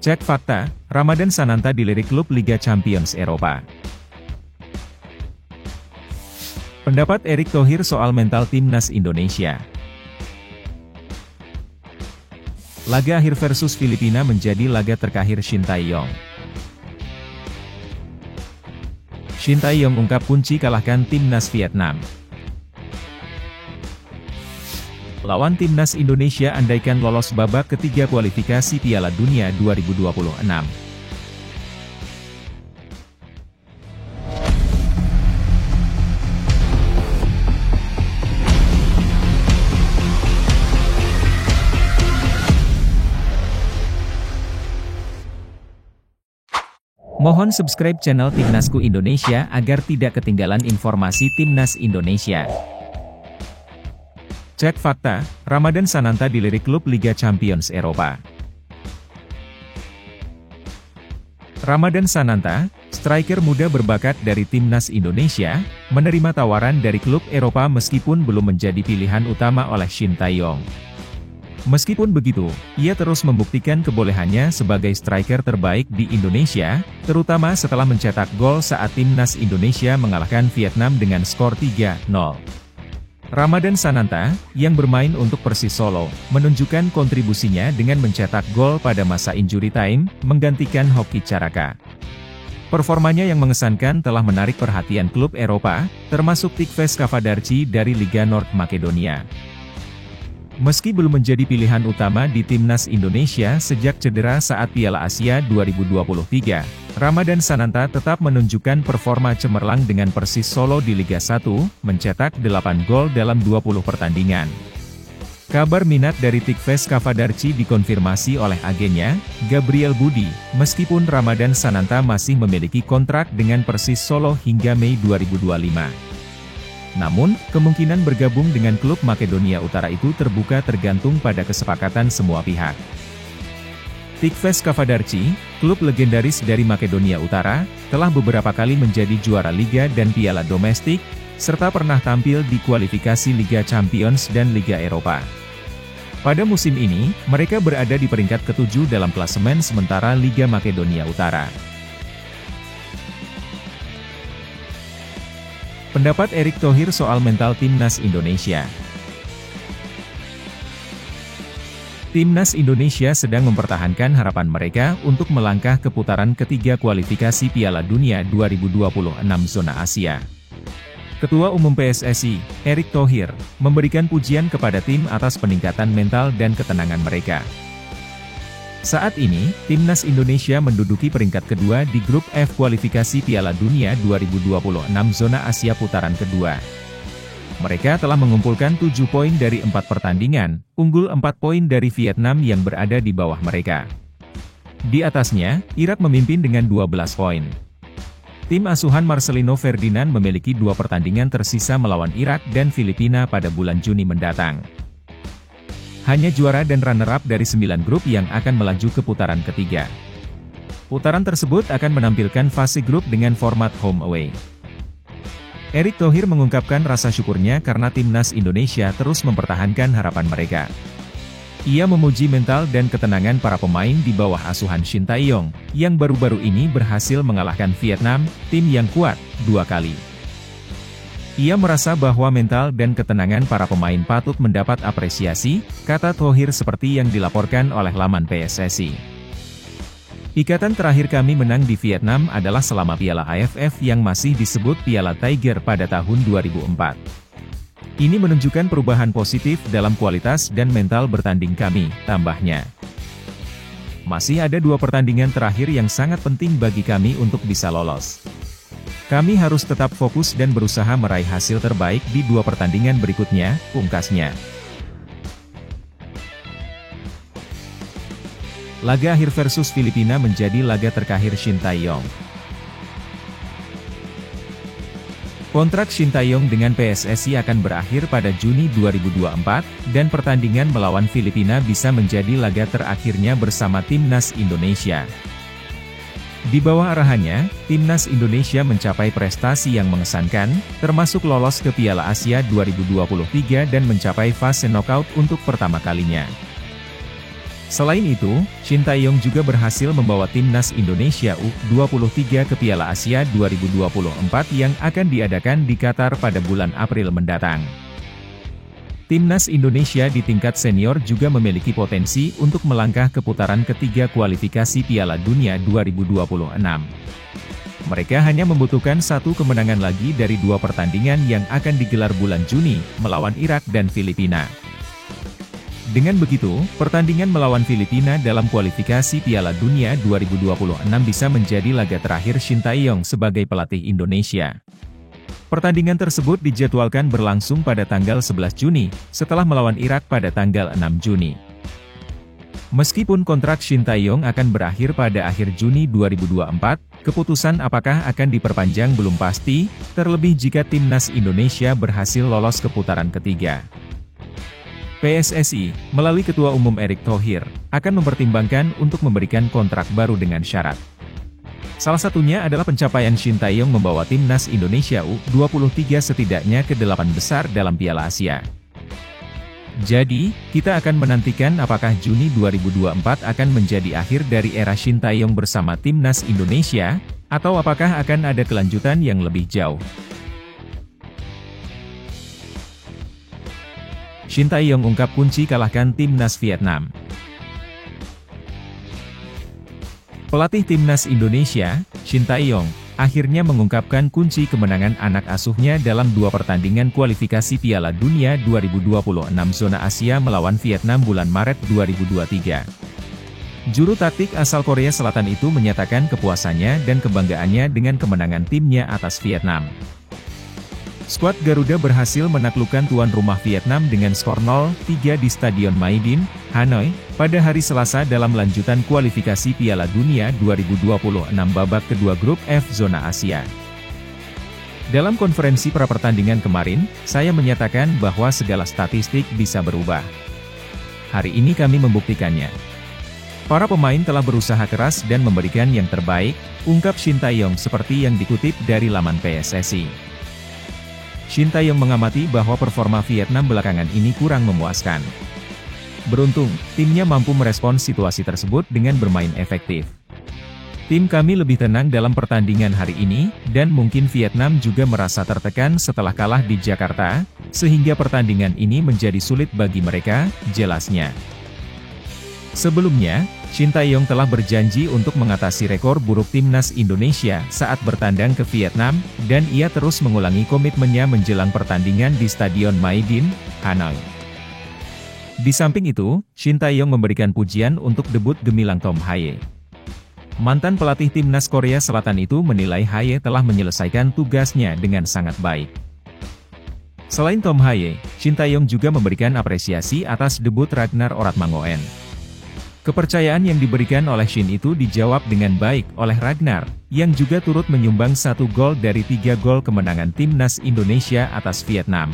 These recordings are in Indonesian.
Cek fakta, Ramadan Sananta dilirik klub Liga Champions Eropa. Pendapat Erick Thohir soal mental timnas Indonesia. Laga akhir versus Filipina menjadi laga terkahir Shin Tae-yong. Shin Tae-yong ungkap kunci kalahkan timnas Vietnam. Lawan timnas Indonesia andaikan lolos babak ketiga kualifikasi Piala Dunia 2026. Mohon subscribe channel Timnasku Indonesia agar tidak ketinggalan informasi Timnas Indonesia. Cek fakta, Ramadan Sananta dilirik klub Liga Champions Eropa. Ramadan Sananta, striker muda berbakat dari Timnas Indonesia, menerima tawaran dari klub Eropa meskipun belum menjadi pilihan utama oleh Shin Tae-yong. Meskipun begitu, ia terus membuktikan kebolehannya sebagai striker terbaik di Indonesia, terutama setelah mencetak gol saat timnas Indonesia mengalahkan Vietnam dengan skor 3-0. Ramadan Sananta, yang bermain untuk Persis Solo, menunjukkan kontribusinya dengan mencetak gol pada masa injury time, menggantikan Hoki Caraka. Performanya yang mengesankan telah menarik perhatian klub Eropa, termasuk Tikves Kavadarci dari Liga North Makedonia. Meski belum menjadi pilihan utama di timnas Indonesia sejak cedera saat Piala Asia 2023, Ramadan Sananta tetap menunjukkan performa cemerlang dengan Persis Solo di Liga 1, mencetak 8 gol dalam 20 pertandingan. Kabar minat dari Tikves Kavadarci dikonfirmasi oleh agennya, Gabriel Budi, meskipun Ramadan Sananta masih memiliki kontrak dengan Persis Solo hingga Mei 2025. Namun, kemungkinan bergabung dengan klub Makedonia Utara itu terbuka tergantung pada kesepakatan semua pihak. Tikves Kavadarci, klub legendaris dari Makedonia Utara, telah beberapa kali menjadi juara Liga dan Piala Domestik, serta pernah tampil di kualifikasi Liga Champions dan Liga Eropa. Pada musim ini, mereka berada di peringkat ke-7 dalam klasemen sementara Liga Makedonia Utara. Pendapat Erick Thohir soal mental timnas Indonesia. Timnas Indonesia sedang mempertahankan harapan mereka untuk melangkah ke putaran ketiga kualifikasi Piala Dunia 2026 zona Asia. Ketua Umum PSSI, Erick Thohir, memberikan pujian kepada tim atas peningkatan mental dan ketenangan mereka. Saat ini, timnas Indonesia menduduki peringkat kedua di grup F kualifikasi Piala Dunia 2026 zona Asia putaran kedua. Mereka telah mengumpulkan 7 poin dari 4 pertandingan, unggul 4 poin dari Vietnam yang berada di bawah mereka. Di atasnya, Irak memimpin dengan 12 poin. Tim asuhan Marcelino Ferdinand memiliki 2 pertandingan tersisa melawan Irak dan Filipina pada bulan Juni mendatang. Hanya juara dan runner-up dari 9 grup yang akan melaju ke putaran ketiga. Putaran tersebut akan menampilkan fase grup dengan format home away. Erick Thohir mengungkapkan rasa syukurnya karena timnas Indonesia terus mempertahankan harapan mereka. Ia memuji mental dan ketenangan para pemain di bawah asuhan Shin Tae-yong, yang baru-baru ini berhasil mengalahkan Vietnam, tim yang kuat, 2 kali. Ia merasa bahwa mental dan ketenangan para pemain patut mendapat apresiasi, kata Thohir seperti yang dilaporkan oleh laman PSSI. Ikatan terakhir kami menang di Vietnam adalah selama Piala AFF yang masih disebut Piala Tiger pada tahun 2004. Ini menunjukkan perubahan positif dalam kualitas dan mental bertanding kami, tambahnya. Masih ada 2 pertandingan terakhir yang sangat penting bagi kami untuk bisa lolos. Kami harus tetap fokus dan berusaha meraih hasil terbaik di 2 pertandingan berikutnya, pungkasnya. Laga akhir versus Filipina menjadi laga terkahir Shin Tae-yong. Kontrak Shin Tae-yong dengan PSSI akan berakhir pada Juni 2024, dan pertandingan melawan Filipina bisa menjadi laga terakhirnya bersama timnas Indonesia. Di bawah arahannya, timnas Indonesia mencapai prestasi yang mengesankan, termasuk lolos ke Piala Asia 2023 dan mencapai fase knockout untuk pertama kalinya. Selain itu, Shin Tae-yong juga berhasil membawa timnas Indonesia U23 ke Piala Asia 2024 yang akan diadakan di Qatar pada bulan April mendatang. Timnas Indonesia di tingkat senior juga memiliki potensi untuk melangkah ke putaran ketiga kualifikasi Piala Dunia 2026. Mereka hanya membutuhkan satu kemenangan lagi dari dua pertandingan yang akan digelar bulan Juni, melawan Irak dan Filipina. Dengan begitu, pertandingan melawan Filipina dalam kualifikasi Piala Dunia 2026 bisa menjadi laga terakhir Shin Tae-yong sebagai pelatih Indonesia. Pertandingan tersebut dijadwalkan berlangsung pada tanggal 11 Juni, setelah melawan Irak pada tanggal 6 Juni. Meskipun kontrak Shin Tae-yong akan berakhir pada akhir Juni 2024, keputusan apakah akan diperpanjang belum pasti, terlebih jika timnas Indonesia berhasil lolos ke putaran ketiga. PSSI, melalui Ketua Umum Erick Thohir, akan mempertimbangkan untuk memberikan kontrak baru dengan syarat. Salah satunya adalah pencapaian Shin Tae-yong membawa timnas Indonesia U23 setidaknya ke 8 besar dalam Piala Asia. Jadi, kita akan menantikan apakah Juni 2024 akan menjadi akhir dari era Shin Tae-yong bersama timnas Indonesia, atau apakah akan ada kelanjutan yang lebih jauh. Shin Tae-yong ungkap kunci kalahkan timnas Vietnam. Pelatih timnas Indonesia, Shin Tae-yong, akhirnya mengungkapkan kunci kemenangan anak asuhnya dalam dua pertandingan kualifikasi Piala Dunia 2026 zona Asia melawan Vietnam bulan Maret 2023. Juru taktik asal Korea Selatan itu menyatakan kepuasannya dan kebanggaannya dengan kemenangan timnya atas Vietnam. Skuad Garuda berhasil menaklukkan tuan rumah Vietnam dengan skor 0-3 di Stadion Maidin, Hanoi, pada hari Selasa dalam lanjutan kualifikasi Piala Dunia 2026 babak kedua grup F zona Asia. Dalam konferensi pra-pertandingan kemarin, saya menyatakan bahwa segala statistik bisa berubah. Hari ini kami membuktikannya. Para pemain telah berusaha keras dan memberikan yang terbaik, ungkap Shin Tae-yong seperti yang dikutip dari laman PSSI. Shin Tae-yong mengamati bahwa performa Vietnam belakangan ini kurang memuaskan. Beruntung, timnya mampu merespons situasi tersebut dengan bermain efektif. Tim kami lebih tenang dalam pertandingan hari ini, dan mungkin Vietnam juga merasa tertekan setelah kalah di Jakarta, sehingga pertandingan ini menjadi sulit bagi mereka, jelasnya. Sebelumnya, Shin Tae-yong telah berjanji untuk mengatasi rekor buruk timnas Indonesia saat bertandang ke Vietnam, dan ia terus mengulangi komitmennya menjelang pertandingan di Stadion Maidin, Hanoi. Di samping itu, Shin Tae-yong memberikan pujian untuk debut gemilang Tom Hye. Mantan pelatih timnas Korea Selatan itu menilai Hye telah menyelesaikan tugasnya dengan sangat baik. Selain Tom Hye, Shin Tae-yong juga memberikan apresiasi atas debut Ragnar Oratmangoen. Kepercayaan yang diberikan oleh Shin itu dijawab dengan baik oleh Ragnar, yang juga turut menyumbang 1 gol dari 3 gol kemenangan timnas Indonesia atas Vietnam.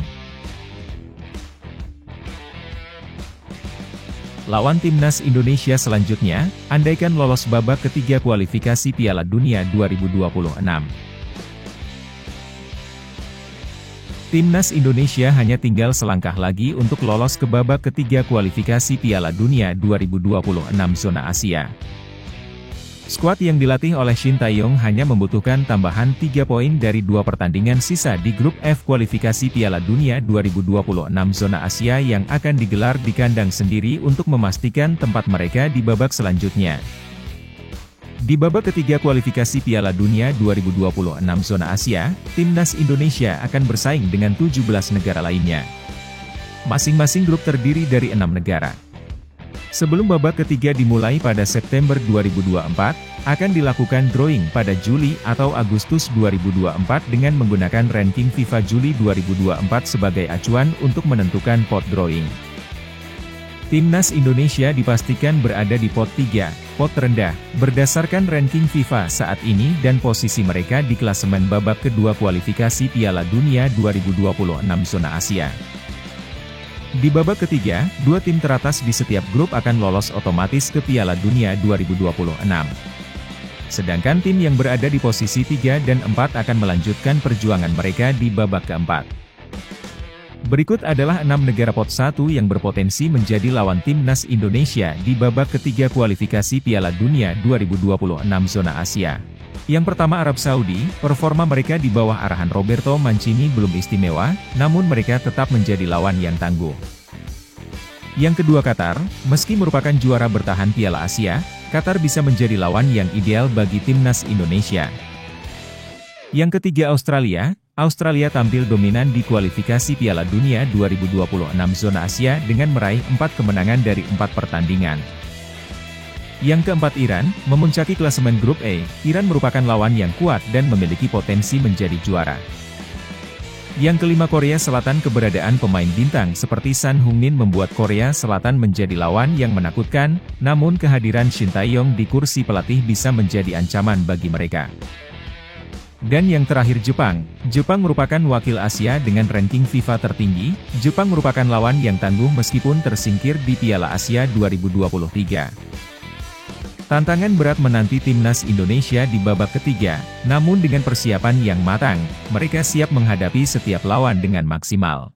Lawan timnas Indonesia selanjutnya, andaikan lolos babak ketiga kualifikasi Piala Dunia 2026. Timnas Indonesia hanya tinggal selangkah lagi untuk lolos ke babak ketiga kualifikasi Piala Dunia 2026 zona Asia. Skuad yang dilatih oleh Shin Tae-yong hanya membutuhkan tambahan 3 poin dari 2 pertandingan sisa di grup F kualifikasi Piala Dunia 2026 zona Asia yang akan digelar di kandang sendiri untuk memastikan tempat mereka di babak selanjutnya. Di babak ketiga kualifikasi Piala Dunia 2026 zona Asia, timnas Indonesia akan bersaing dengan 17 negara lainnya. Masing-masing grup terdiri dari 6 negara. Sebelum babak ketiga dimulai pada September 2024, akan dilakukan drawing pada Juli atau Agustus 2024 dengan menggunakan ranking FIFA Juli 2024 sebagai acuan untuk menentukan pot drawing. Timnas Indonesia dipastikan berada di pot 3, pot terendah, berdasarkan ranking FIFA saat ini dan posisi mereka di klasemen babak kedua kualifikasi Piala Dunia 2026 zona Asia. Di babak ketiga, 2 tim teratas di setiap grup akan lolos otomatis ke Piala Dunia 2026. Sedangkan tim yang berada di posisi 3 dan 4 akan melanjutkan perjuangan mereka di babak keempat. Berikut adalah 6 negara pot 1 yang berpotensi menjadi lawan timnas Indonesia di babak ketiga kualifikasi Piala Dunia 2026 zona Asia. Yang pertama Arab Saudi, performa mereka di bawah arahan Roberto Mancini belum istimewa, namun mereka tetap menjadi lawan yang tangguh. Yang kedua Qatar, meski merupakan juara bertahan Piala Asia, Qatar bisa menjadi lawan yang ideal bagi timnas Indonesia. Yang ketiga Australia, Australia tampil dominan di kualifikasi Piala Dunia 2026 zona Asia dengan meraih 4 kemenangan dari 4 pertandingan. Yang keempat Iran, memuncaki klasemen grup A, Iran merupakan lawan yang kuat dan memiliki potensi menjadi juara. Yang kelima Korea Selatan, keberadaan pemain bintang seperti Son Heung-min membuat Korea Selatan menjadi lawan yang menakutkan, namun kehadiran Shin Tae-yong di kursi pelatih bisa menjadi ancaman bagi mereka. Dan yang terakhir Jepang, Jepang merupakan wakil Asia dengan ranking FIFA tertinggi, Jepang merupakan lawan yang tangguh meskipun tersingkir di Piala Asia 2023. Tantangan berat menanti timnas Indonesia di babak ketiga, namun dengan persiapan yang matang, mereka siap menghadapi setiap lawan dengan maksimal.